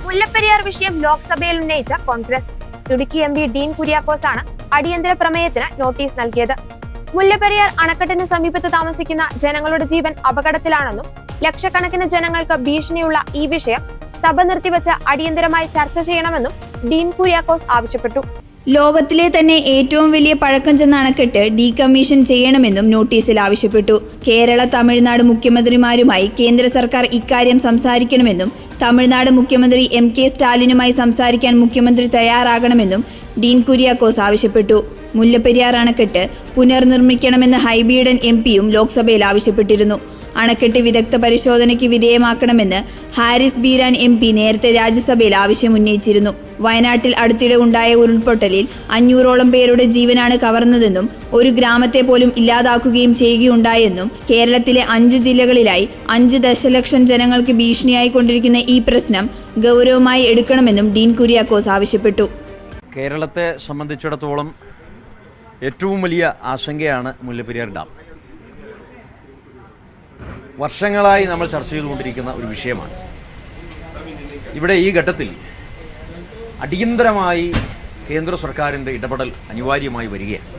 മുല്ലപ്പെരിയാർ വിഷയം ലോക്സഭയിൽ ഉന്നയിച്ച കോൺഗ്രസ്. ഇടുക്കി എം പി ഡീൻ കുര്യാക്കോസാണ് അടിയന്തര പ്രമേയത്തിന് നോട്ടീസ് നൽകിയത്. മുല്ലപ്പെരിയാർ അണക്കെട്ടിന് സമീപത്ത് താമസിക്കുന്ന ജനങ്ങളുടെ ജീവൻ അപകടത്തിലാണെന്നും ലക്ഷക്കണക്കിന് ജനങ്ങൾക്ക് ഭീഷണിയുള്ള ഈ വിഷയം സഭ നിർത്തിവെച്ച് അടിയന്തരമായി ചർച്ച ചെയ്യണമെന്നും ഡീൻ കുര്യാക്കോസ് ആവശ്യപ്പെട്ടു. ലോകത്തിലെ തന്നെ ഏറ്റവും വലിയ പഴക്കം ചെന്ന അണക്കെട്ട് ഡീകമ്മീഷൻ ചെയ്യണമെന്നും നോട്ടീസിൽ ആവശ്യപ്പെട്ടു. കേരള തമിഴ്നാട് മുഖ്യമന്ത്രിമാരുമായി കേന്ദ്ര സർക്കാർ ഇക്കാര്യം സംസാരിക്കണമെന്നും തമിഴ്നാട് മുഖ്യമന്ത്രി MK സ്റ്റാലിനുമായി സംസാരിക്കാൻ മുഖ്യമന്ത്രി തയ്യാറാകണമെന്നും ഡീൻ കുര്യാക്കോസ് ആവശ്യപ്പെട്ടു. മുല്ലപ്പെരിയാർ അണക്കെട്ട് പുനർനിർമ്മിക്കണമെന്ന് ഹൈബീഡൻ MP-യും ലോക്സഭയിൽ ആവശ്യപ്പെട്ടിരുന്നു. അണക്കെട്ട് വിദഗ്ധ പരിശോധനയ്ക്ക് വിധേയമാക്കണമെന്ന് ഹാരിസ് ബീരാൻ MP നേരത്തെ രാജ്യസഭയിൽ ആവശ്യം ഉന്നയിച്ചിരുന്നു. വയനാട്ടിൽ അടുത്തിടെ ഉണ്ടായ ഉരുൾപൊട്ടലിൽ 500ഓളം പേരുടെ ജീവനാണ് കവർന്നതെന്നും ഒരു ഗ്രാമത്തെ പോലും ഇല്ലാതാക്കുകയും ചെയ്യുകയുണ്ടായെന്നും കേരളത്തിലെ 5 ജില്ലകളിലായി 5 ദശലക്ഷം ജനങ്ങൾക്ക് ഭീഷണിയായിക്കൊണ്ടിരിക്കുന്ന ഈ പ്രശ്നം ഗൗരവമായി എടുക്കണമെന്നും ഡീൻ കുര്യാക്കോസ് ആവശ്യപ്പെട്ടു. കേരളത്തെ സംബന്ധിച്ചിടത്തോളം ഏറ്റവും വലിയ ആശങ്കയാണ് മുല്ലപ്പെരിയാർ ഡാം. വർഷങ്ങളായി നമ്മൾ ചർച്ച ചെയ്തുകൊണ്ടിരിക്കുന്ന ഒരു വിഷയമാണ്. ഇവിടെ ഈ ഘട്ടത്തിൽ അടിയന്തരമായി കേന്ദ്ര സർക്കാരിൻ്റെ ഇടപെടൽ അനിവാര്യമായി വരികയാണ്.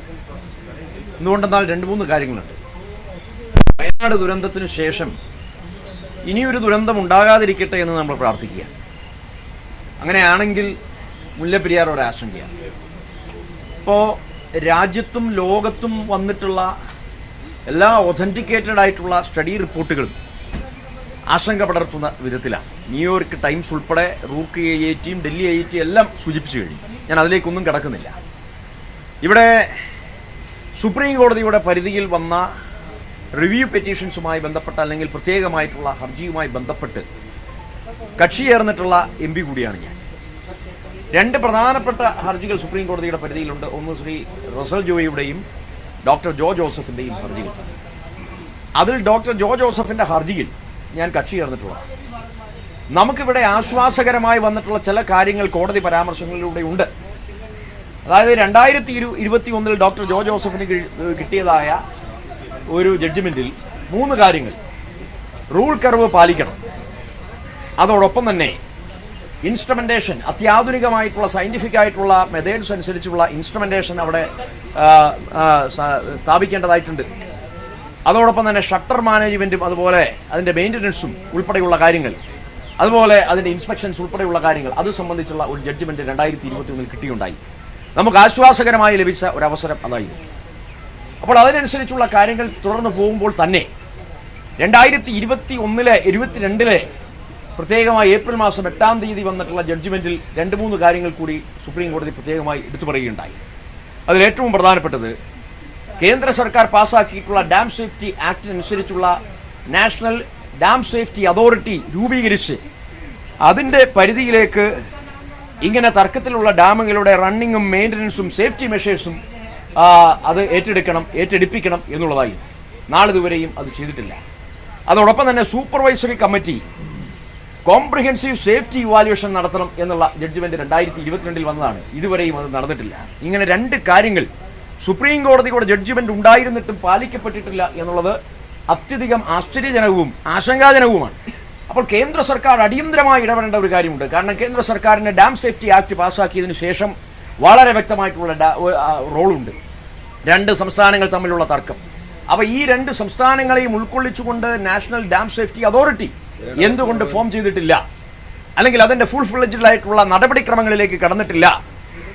എന്തുകൊണ്ടെന്നാൽ 2-3 കാര്യങ്ങളുണ്ട്. വയനാട് ദുരന്തത്തിനു ശേഷം ഇനിയൊരു ദുരന്തം ഉണ്ടാകാതിരിക്കട്ടെ എന്ന് നമ്മൾ പ്രാർത്ഥിക്കുക. അങ്ങനെയാണെങ്കിൽ മുല്ലപ്പെരിയാർ ഒരു ആശങ്കയാണ്. ഇപ്പോൾ രാജ്യത്തും ലോകത്തും വന്നിട്ടുള്ള എല്ലാ ഒതൻറ്റിക്കേറ്റഡ് ആയിട്ടുള്ള സ്റ്റഡി റിപ്പോർട്ടുകളും ആശങ്ക പടർത്തുന്ന വിധത്തിലാണ്. ന്യൂയോർക്ക് ടൈംസ് ഉൾപ്പെടെ റൂർക്ക് IITയും ഡൽഹി IIT എല്ലാം സൂചിപ്പിച്ചു കഴിഞ്ഞു. ഞാൻ അതിലേക്കൊന്നും കിടക്കുന്നില്ല. ഇവിടെ സുപ്രീം കോടതിയുടെ പരിധിയിൽ വന്ന റിവ്യൂ പെറ്റീഷൻസുമായി ബന്ധപ്പെട്ട അല്ലെങ്കിൽ പ്രത്യേകമായിട്ടുള്ള ഹർജിയുമായി ബന്ധപ്പെട്ട് കക്ഷി ചേർന്നിട്ടുള്ള MP കൂടിയാണ് ഞാൻ. 2 പ്രധാനപ്പെട്ട ഹർജികൾ സുപ്രീം കോടതിയുടെ പരിധിയിലുണ്ട്. ഒന്ന് ശ്രീ റസൽ ജോയിയുടെയും ഡോക്ടർ ജോ ജോസഫിൻ്റെയും ഹർജികൾ. അതിൽ ഡോക്ടർ ജോ ജോസഫിൻ്റെ ഹർജിയിൽ ഞാൻ കക്ഷി ചേർന്നിട്ടുള്ളതാണ്. നമുക്കിവിടെ ആശ്വാസകരമായി വന്നിട്ടുള്ള ചില കാര്യങ്ങൾ കോടതി പരാമർശങ്ങളിലൂടെ ഉണ്ട്. അതായത് 2021 ഡോക്ടർ ജോ ജോസഫിന് കിട്ടിയതായ ഒരു ജഡ്ജ്മെൻറ്റിൽ 3 കാര്യങ്ങൾ. റൂൾ കർവ് പാലിക്കണം, അതോടൊപ്പം തന്നെ ഇൻസ്ട്രുമെൻറ്റേഷൻ, അത്യാധുനികമായിട്ടുള്ള സയൻറ്റിഫിക് ആയിട്ടുള്ള മെത്തേഡ്സ് അനുസരിച്ചുള്ള ഇൻസ്ട്രുമെൻറ്റേഷൻ അവിടെ സ്ഥാപിക്കേണ്ടതായിട്ടുണ്ട്. അതോടൊപ്പം തന്നെ ഷട്ടർ മാനേജ്മെൻറ്റും അതുപോലെ അതിൻ്റെ മെയിൻ്റനൻസും ഉൾപ്പെടെയുള്ള കാര്യങ്ങൾ, അതുപോലെ അതിൻ്റെ ഇൻസ്പെക്ഷൻസ് ഉൾപ്പെടെയുള്ള കാര്യങ്ങൾ, അത് സംബന്ധിച്ചുള്ള ഒരു ജഡ്ജ്മെൻറ്റ് 2021 കിട്ടിയുണ്ടായി. നമുക്ക് ആശ്വാസകരമായി ലഭിച്ച ഒരവസരം അതായിരുന്നു. അപ്പോൾ അതിനനുസരിച്ചുള്ള കാര്യങ്ങൾ തുടർന്ന് പോകുമ്പോൾ തന്നെ 2022 പ്രത്യേകമായി ഏപ്രിൽ മാസം 8-ാം തീയതി വന്നിട്ടുള്ള ജഡ്ജ്മെൻറ്റിൽ 2-3 കാര്യങ്ങൾ കൂടി സുപ്രീം കോടതി പ്രത്യേകമായി എടുത്തു പറയുകയുണ്ടായി. അതിലേറ്റവും പ്രധാനപ്പെട്ടത് കേന്ദ്ര സർക്കാർ പാസ്സാക്കിയിട്ടുള്ള ഡാം സേഫ്റ്റി ആക്ടിനനുസരിച്ചുള്ള നാഷണൽ ഡാം സേഫ്റ്റി അതോറിറ്റി രൂപീകരിച്ച് അതിൻ്റെ പരിധിയിലേക്ക് ഇങ്ങനെ തർക്കത്തിലുള്ള ഡാമുകളുടെ റണ്ണിങ്ങും മെയിൻ്റനൻസും സേഫ്റ്റി മെഷേഴ്സും അത് ഏറ്റെടുപ്പിക്കണം എന്നുള്ളതായി. നാളിതുവരെയും അത് ചെയ്തിട്ടില്ല. അതോടൊപ്പം തന്നെ supervisory committee comprehensive safety evaluation നടത്തണം എന്നുള്ള ജഡ്ജ്മെൻറ്റ് 2022 വന്നതാണ്. ഇതുവരെയും അത് നടന്നിട്ടില്ല. ഇങ്ങനെ 2 കാര്യങ്ങൾ സുപ്രീം കോടതിയുടെ ജഡ്ജ്മെൻറ്റ് ഉണ്ടായിരുന്നിട്ടും പാലിക്കപ്പെട്ടിട്ടില്ല എന്നുള്ളത് അത്യധികം ആശ്ചര്യജനകവും ആശങ്കാജനകവുമാണ്. അപ്പോൾ കേന്ദ്ര സർക്കാർ അടിയന്തരമായി ഇടപെടേണ്ട ഒരു കാര്യമുണ്ട്. കാരണം കേന്ദ്ര സർക്കാരിൻ്റെ ഡാം സേഫ്റ്റി ആക്ട് പാസ്സാക്കിയതിനു ശേഷം വളരെ വ്യക്തമായിട്ടുള്ള റോളുണ്ട്. 2 സംസ്ഥാനങ്ങൾ തമ്മിലുള്ള തർക്കം. അപ്പോൾ ഈ 2 സംസ്ഥാനങ്ങളെയും ഉൾക്കൊള്ളിച്ചുകൊണ്ട് നാഷണൽ ഡാം സേഫ്റ്റി അതോറിറ്റി എന്തുകൊണ്ട് ഫോം ചെയ്തിട്ടില്ല, അല്ലെങ്കിൽ അതിൻ്റെ ഫുൾ ഫ്ലെഡ്ജ്ഡ് ആയിട്ടുള്ള നടപടിക്രമങ്ങളിലേക്ക് കടന്നിട്ടില്ല?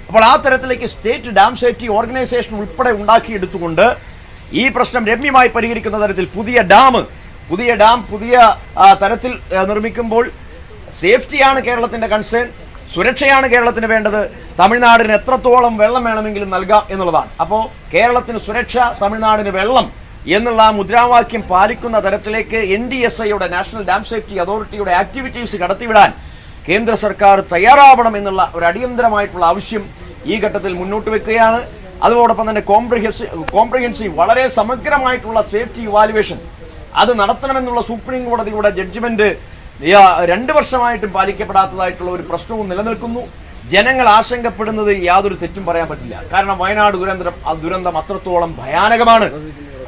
അപ്പോൾ ആ തരത്തിലേക്ക് സ്റ്റേറ്റ് ഡാം സേഫ്റ്റി ഓർഗനൈസേഷൻ ഉൾപ്പെടെ ഉണ്ടാക്കിയെടുത്തുകൊണ്ട് ഈ പ്രശ്നം രമ്യമായി പരിഹരിക്കുന്ന തരത്തിൽ പുതിയ ഡാം പുതിയ തരത്തിൽ നിർമ്മിക്കുമ്പോൾ സേഫ്റ്റിയാണ് കേരളത്തിൻ്റെ കൺസേൺ, സുരക്ഷയാണ് കേരളത്തിന് വേണ്ടത്. തമിഴ്നാടിന് എത്രത്തോളം വെള്ളം വേണമെങ്കിലും നൽകാം എന്നുള്ളതാണ്. അപ്പോൾ കേരളത്തിന് സുരക്ഷ, തമിഴ്നാടിന് വെള്ളം എന്നുള്ള മുദ്രാവാക്യം പാലിക്കുന്ന തരത്തിലേക്ക് NDSAയുടെ നാഷണൽ ഡാം സേഫ്റ്റി അതോറിറ്റിയുടെ ആക്ടിവിറ്റീസ് കടത്തിവിടാൻ കേന്ദ്ര സർക്കാർ തയ്യാറാവണം എന്നുള്ള ഒരു അടിയന്തരമായിട്ടുള്ള ആവശ്യം ഈ ഘട്ടത്തിൽ മുന്നോട്ട് വെക്കുകയാണ്. അതോടൊപ്പം തന്നെ കോംപ്രിഹെൻസീവ് വളരെ സമഗ്രമായിട്ടുള്ള സേഫ്റ്റി ഇവാലുവേഷൻ അത് നടത്തണമെന്നുള്ള സുപ്രീം കോടതിയുടെ ജഡ്ജ്മെൻറ്റ് 2 വർഷമായിട്ടും പാലിക്കപ്പെടാത്തതായിട്ടുള്ള ഒരു പ്രശ്നവും നിലനിൽക്കുന്നു. ജനങ്ങൾ ആശങ്കപ്പെടുന്നത് യാതൊരു തെറ്റും പറയാൻ പറ്റില്ല. കാരണം വയനാട് ദുരന്തം അത്രത്തോളം ഭയാനകമാണ്.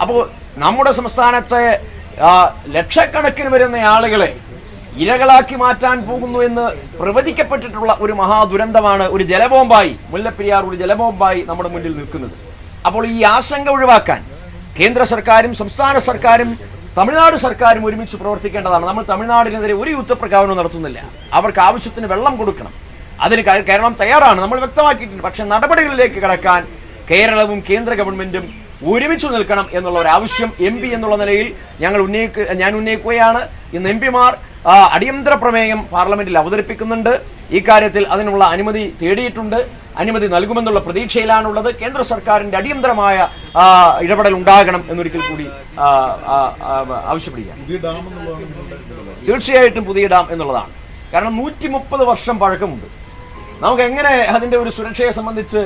അപ്പോൾ നമ്മുടെ സംസ്ഥാനത്തെ ലക്ഷക്കണക്കിന് വരുന്ന ആളുകളെ ഇരകളാക്കി മാറ്റാൻ പോകുന്നു എന്ന് പ്രവചിക്കപ്പെട്ടിട്ടുള്ള ഒരു മഹാദുരന്തമാണ്, ഒരു ജലബോംബായി, മുല്ലപ്പെരിയാർ ഒരു ജലബോംബായി നമ്മുടെ മുന്നിൽ നിൽക്കുന്നത്. അപ്പോൾ ഈ ആശങ്ക ഒഴിവാക്കാൻ കേന്ദ്ര സർക്കാരും സംസ്ഥാന സർക്കാരും തമിഴ്നാട് സർക്കാരും ഒരുമിച്ച് പ്രവർത്തിക്കേണ്ടതാണ്. നമ്മൾ തമിഴ്നാടിനെതിരെ ഒരു യുദ്ധപ്രഖ്യാപനവും നടത്തുന്നില്ല. അവർക്ക് ആവശ്യത്തിന് വെള്ളം കൊടുക്കണം, അതിന് കേരളം തയ്യാറാണ്, നമ്മൾ വ്യക്തമാക്കിയിട്ടുണ്ട്. പക്ഷെ നടപടികളിലേക്ക് കടക്കാൻ കേരളവും കേന്ദ്ര ഗവൺമെന്റും ഒരുമിച്ച് നിൽക്കണം എന്നുള്ള ഒരു ആവശ്യം MP എന്നുള്ള നിലയിൽ ഞാൻ ഉന്നയിക്കുകയാണ്. ഇന്ന് MP-മാർ അടിയന്തര പ്രമേയം പാർലമെന്റിൽ അവതരിപ്പിക്കുന്നുണ്ട്. ഇക്കാര്യത്തിൽ അതിനുള്ള അനുമതി തേടിയിട്ടുണ്ട്. അനുമതി നൽകുമെന്നുള്ള പ്രതീക്ഷയിലാണുള്ളത്. കേന്ദ്ര സർക്കാരിന്റെ അടിയന്തരമായ ഇടപെടൽ ഉണ്ടാകണം എന്നൊരിക്കൽ കൂടി ആവശ്യപ്പെടുക. തീർച്ചയായിട്ടും പുതിയ ഡാം എന്നുള്ളതാണ്. കാരണം 130 വർഷം പഴക്കമുണ്ട്. നമുക്ക് എങ്ങനെ അതിന്റെ ഒരു സുരക്ഷയെ സംബന്ധിച്ച്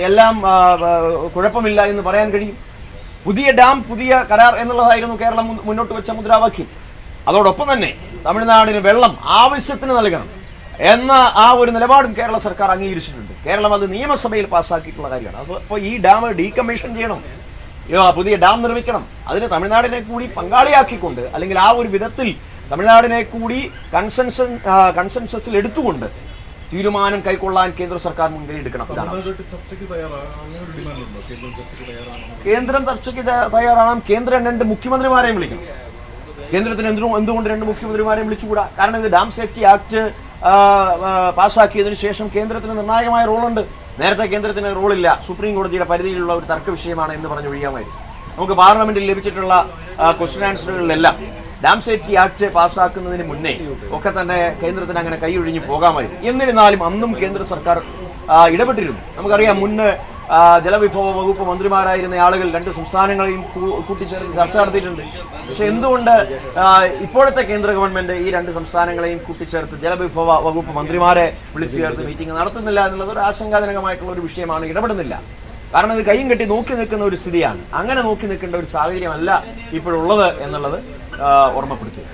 എല്ലാം കുഴപ്പമില്ല എന്ന് പറയാൻ കഴിയും? പുതിയ ഡാം, പുതിയ കരാർ എന്നുള്ളതായിരുന്നു കേരളം മുന്നോട്ട് വെച്ച മുദ്രാവാക്യം. അതോടൊപ്പം തന്നെ തമിഴ്നാടിന് വെള്ളം ആവശ്യത്തിന് നൽകണം എന്ന ആ ഒരു നിലപാടും കേരള സർക്കാർ അംഗീകരിച്ചിട്ടുണ്ട്. കേരളം അത് നിയമസഭയിൽ പാസ്സാക്കിയിട്ടുള്ള കാര്യമാണ്. അപ്പോൾ ഈ ഡാം ഡീകമ്മീഷൻ ചെയ്യണം, പുതിയ ഡാം നിർമ്മിക്കണം. അതിന് തമിഴ്നാടിനെ കൂടി പങ്കാളിയാക്കിക്കൊണ്ട്, അല്ലെങ്കിൽ ആ ഒരു വിധത്തിൽ തമിഴ്നാടിനെ കൂടി കൺസെൻസസിൽ എടുത്തുകൊണ്ട് തീരുമാനം കൈക്കൊള്ളാൻ കേന്ദ്ര സർക്കാർ മുൻകൈ എടുക്കണം. കേന്ദ്രം ചർച്ചയ്ക്ക് തയ്യാറാണ്. കേന്ദ്രം 2 മുഖ്യമന്ത്രിമാരെയും വിളിക്കണം. കേന്ദ്രത്തിന് എന്തുകൊണ്ട് 2 മുഖ്യമന്ത്രിമാരെയും വിളിച്ചുകൂടാ? കാരണം ഇത് ഡാം സേഫ്റ്റി ആക്ട് പാസ്സാക്കിയതിനു ശേഷം കേന്ദ്രത്തിന് നിർണായകമായ റോളുണ്ട്. നേരത്തെ കേന്ദ്രത്തിന് റോളില്ല, സുപ്രീം കോടതിയുടെ പരിധിയിലുള്ള ഒരു തർക്ക വിഷയമാണ് എന്ന് പറഞ്ഞ് ഒഴിയാമായിരുന്നു. നമുക്ക് പാർലമെന്റിൽ ലഭിച്ചിട്ടുള്ള ക്വസ്റ്റ്യൻ ആൻസറുകളിലെല്ലാം ഡാം സേഫ്റ്റി ആക്ട് പാസ്സാക്കുന്നതിന് മുന്നേ ഒക്കെ തന്നെ കേന്ദ്രത്തിന് അങ്ങനെ കൈയൊഴിഞ്ഞ് പോകാമായിരുന്നു. എന്നിരുന്നാലും അന്നും കേന്ദ്ര സർക്കാർ ഇടപെട്ടിരുന്നു. നമുക്കറിയാം, മുന്ന് ജലവിഭവ വകുപ്പ് മന്ത്രിമാരായിരുന്ന ആളുകൾ 2 സംസ്ഥാനങ്ങളെയും കൂട്ടിച്ചേർത്ത് ചർച്ച നടത്തിയിട്ടുണ്ട്. പക്ഷെ എന്തുകൊണ്ട് ഇപ്പോഴത്തെ കേന്ദ്ര ഗവൺമെന്റ് ഈ 2 സംസ്ഥാനങ്ങളെയും കൂട്ടിച്ചേർത്ത് ജലവിഭവ വകുപ്പ് മന്ത്രിമാരെ വിളിച്ചു ചേർത്ത് മീറ്റിംഗ് നടത്തുന്നില്ല എന്നുള്ളത് ഒരു ആശങ്കാജനകമായിട്ടുള്ള ഒരു വിഷയമാണ്. ഇടപെടുന്നില്ല. കാരണം ഇത് കൈയും കെട്ടി നോക്കി നിൽക്കുന്ന ഒരു സ്ഥിതിയാണ്. അങ്ങനെ നോക്കി നിൽക്കേണ്ട ഒരു സാഹചര്യമല്ല ഇപ്പോഴുള്ളത് എന്നുള്ളത് ഓർമ്മപ്പെടുത്തുക.